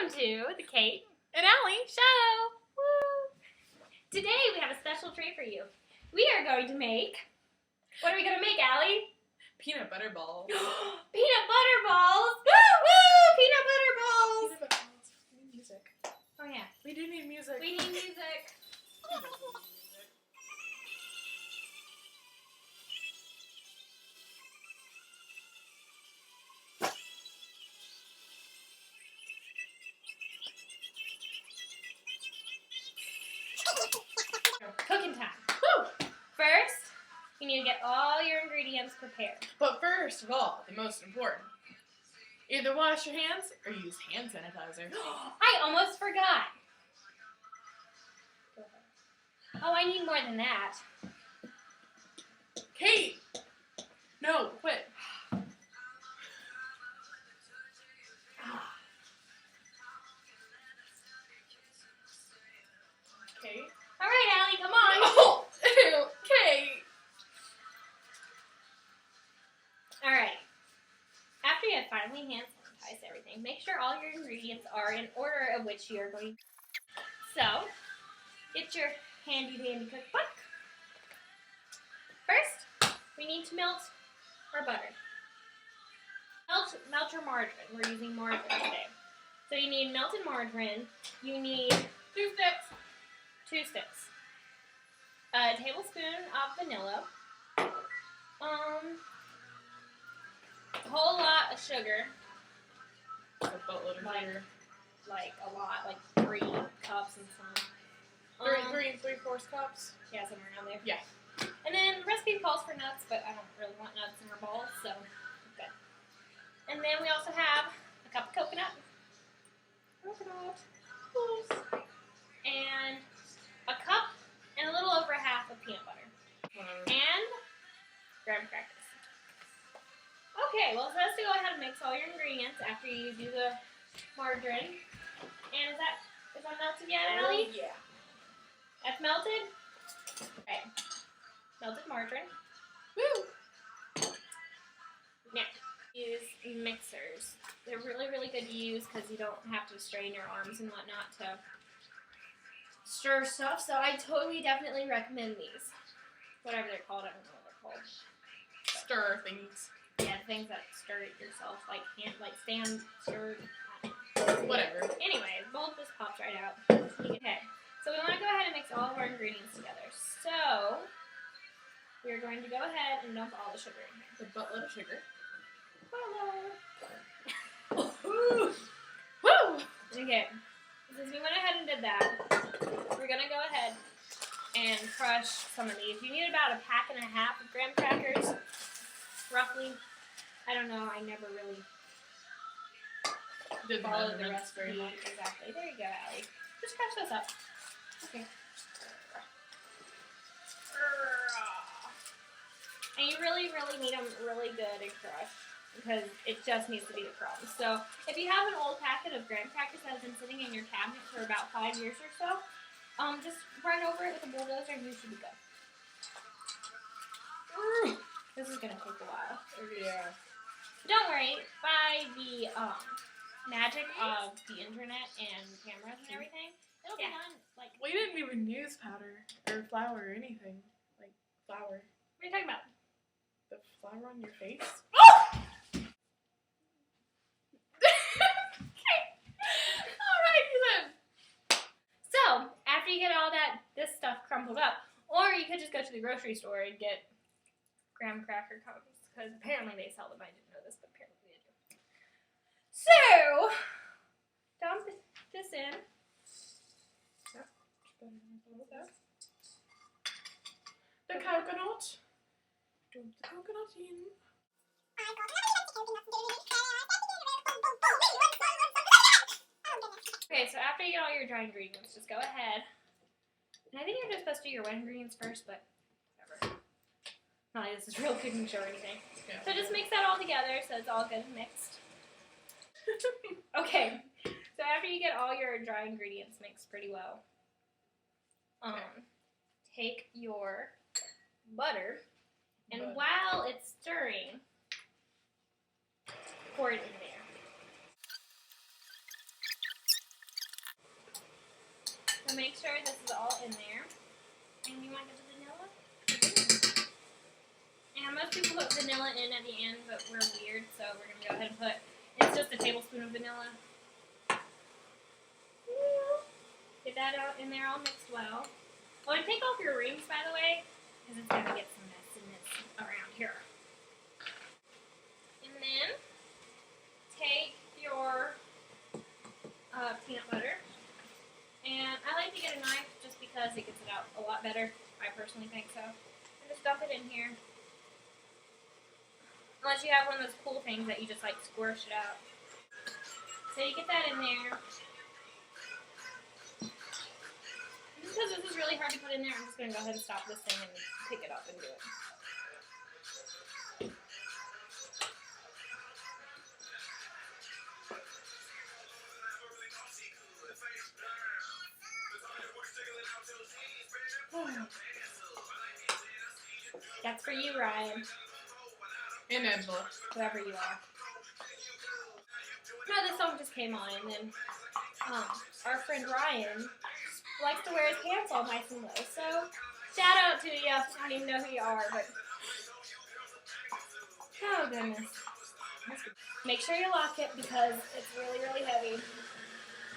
Welcome to the Kate and Allie Show! Woo! Today we have a special treat for you. We are going to make... What are we going to make, Allie? Peanut butter balls. Peanut butter balls! Woo! Woo! Peanut butter balls! Peanut butter balls. We need music. Oh yeah. We do need music. We need music. Cooking time. Woo! First, you need to get all your ingredients prepared. But first of all, the most important. Either wash your hands or use hand sanitizer. I almost forgot. Oh, I need more than that. Kate! No, quit. Kate? All right, Allie, come on. Oh! Ew, Kate! All right. After you have finally hand sanitized everything, make sure all your ingredients are in order of which you are going. So, get your handy dandy cookbook. First, we need to melt our butter. Melt your margarine. We're using margarine today. So you need melted margarine. You need 2 sticks. A tablespoon of vanilla. A whole lot of sugar. A boatload of sugar. Like a lot, like 3 cups and some. 3 3/4 cups. Yeah, somewhere around there. Yeah. And then the recipe calls for nuts, but I don't really want nuts in our balls, so good. And then we also have a cup of coconut. And a cup and a little over half of peanut butter. And graham crackers. Okay, well, so let's go ahead and mix all your ingredients after you do the margarine. And is that melted yet, Allie? Yeah. That's melted? Okay. Melted margarine. Woo! Now, use mixers. They're really, really good to use because you don't have to strain your arms and whatnot to stir stuff. So I definitely recommend these. Whatever they're called, I don't know what they're called. Stir things. Yeah, things that stir it yourself, like stand stir. Whatever. Anyway, the bowl just pops right out. Okay, so we want to go ahead and mix all of our ingredients together. So we're going to go ahead and dump all the sugar in here. A buttload of sugar. Woo! Okay, since we went ahead and did that, we're going to go ahead and crush some of these. You need about 1.5 packs of graham crackers, roughly. I don't know, I never really followed the recipe exactly. There you go, Allie. Just crush those up. Okay. And you really, really need them really good and crushed because it just needs to be the crumbs. So if you have an old packet of graham crackers that has been sitting in your cabinet for about 5 years or so, just run over it with a bulldozer and you should be good. This is going to take a while. Yeah. Don't worry, by the magic of the internet and cameras and everything, it'll be done like... We didn't even use powder or flour or anything. Like flour. What are you talking about? The flour on your face? So, after you get all this stuff crumpled up, or you could just go to the grocery store and get graham cracker cones, because apparently they sell them. I didn't know this, but apparently they do. So, dump this in. The coconut. Dump the coconut in. Okay, so after you get all your dry ingredients, just go ahead. And I think you're just supposed to do your wet ingredients first, but whatever. Not like this is real cooking show or anything. Yeah. So just mix that all together so it's all good and mixed. Okay, so after you get all your dry ingredients mixed pretty well, take your butter, and while it's stirring, pour it in there. So make sure this is all in there. And you want to get the vanilla? And most people put vanilla in at the end, but we're weird, so we're going to go ahead and put, it's just a tablespoon of vanilla. Get that out in there all mixed well. Oh, and take off your rings, by the way, because it's going to get some messiness around here. And then take your peanut butter. And I like to get a knife just because it gets it out a lot better. I personally think so. And just dump it in here. Unless you have one of those cool things that you just like squish it out. So you get that in there. Because this is really hard to put in there, I'm just going to go ahead and stop this thing and pick it up and do it. That's for you, Ryan. And Angela. Whoever you are. No, this song just came on, and then our friend Ryan likes to wear his pants all nice and low. So, shout out to you. I don't even know who you are, but oh goodness. Make sure you lock it because it's really, really heavy.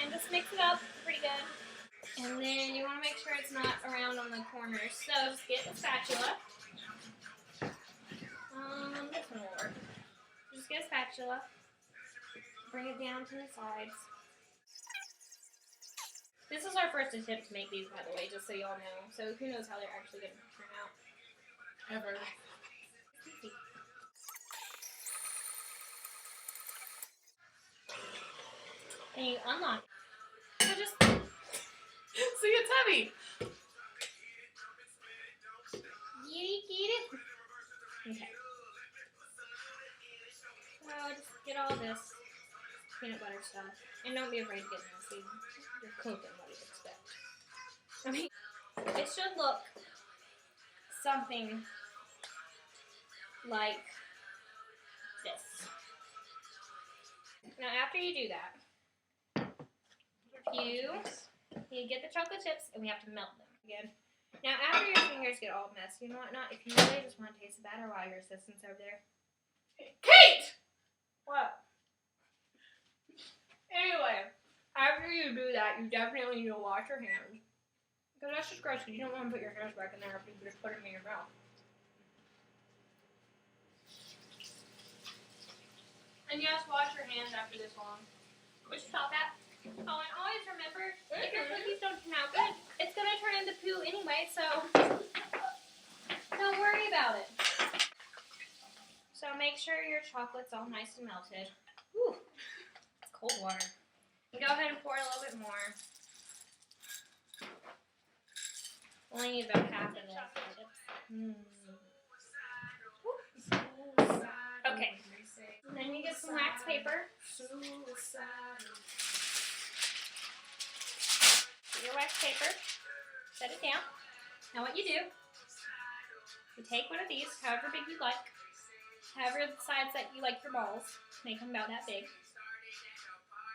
And just mix it up pretty good. And then you want to make sure it's not around on the corners. So just get a spatula. This one will work. Just get a spatula. Bring it down to the sides. This is our first attempt to make these, by the way, just so y'all know. So who knows how they're actually going to turn out. Ever. And you unlock it. So just... See, it's heavy. Get it? Okay. So just get all this peanut butter stuff. And don't be afraid to get messy. You're cooking, what do you expect? I mean, it should look something like this. Now after you do that, you get the chocolate chips and we have to melt them again. Now after your fingers get all messy and whatnot, if you really just want to taste the batter while your assistant's over there. Kate! What? Anyway, after you do that, you definitely need to wash your hands. Because that's just gross, because you don't want to put your hands back in there after you just put them in your mouth. And yes, wash your hands after this long. Would you stop that? Oh, and always remember, if your cookies don't turn out good, it's going to turn into poo anyway, so don't worry about it. So make sure your chocolate's all nice and melted. Whew, it's cold water. And go ahead and pour a little bit more. Only need about half of this. Okay. And then you get some wax paper. Get your wax paper. Set it down. Now what you do, you take one of these, however big you like, however the size that you like your balls, make them about that big,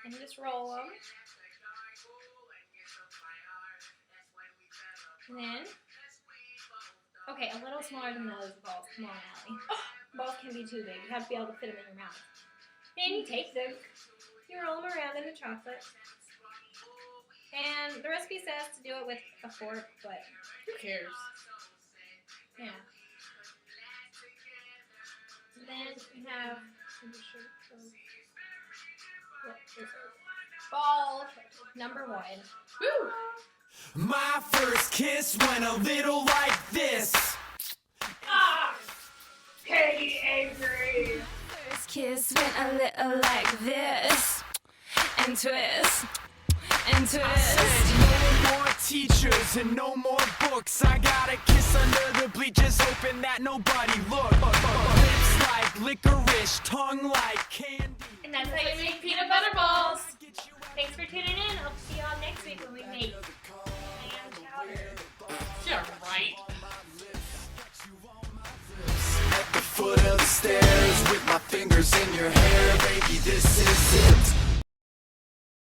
and just roll them. And then, okay, a little smaller than those balls. Come on, Allie. Balls can be too big. You have to be able to fit them in your mouth. Then you take them, you roll them around in the chocolate. And the recipe says to do it with a fork, but who cares? Yeah. And then you have ball number 1. Woo! My first kiss went a little like this. Ah! Katie angry! First kiss went a little like this. And twist. And twist. I said no more teachers and no more books. I got a kiss under the bleachers, hoping that nobody looked. Lips like licorice, tongue like candy. And that's how you make peanut butter balls. Thanks for tuning in. I'll see y'all next week when we make clam chowder. Yeah, right. At the foot of the stairs with my fingers in your hair, baby, this is it.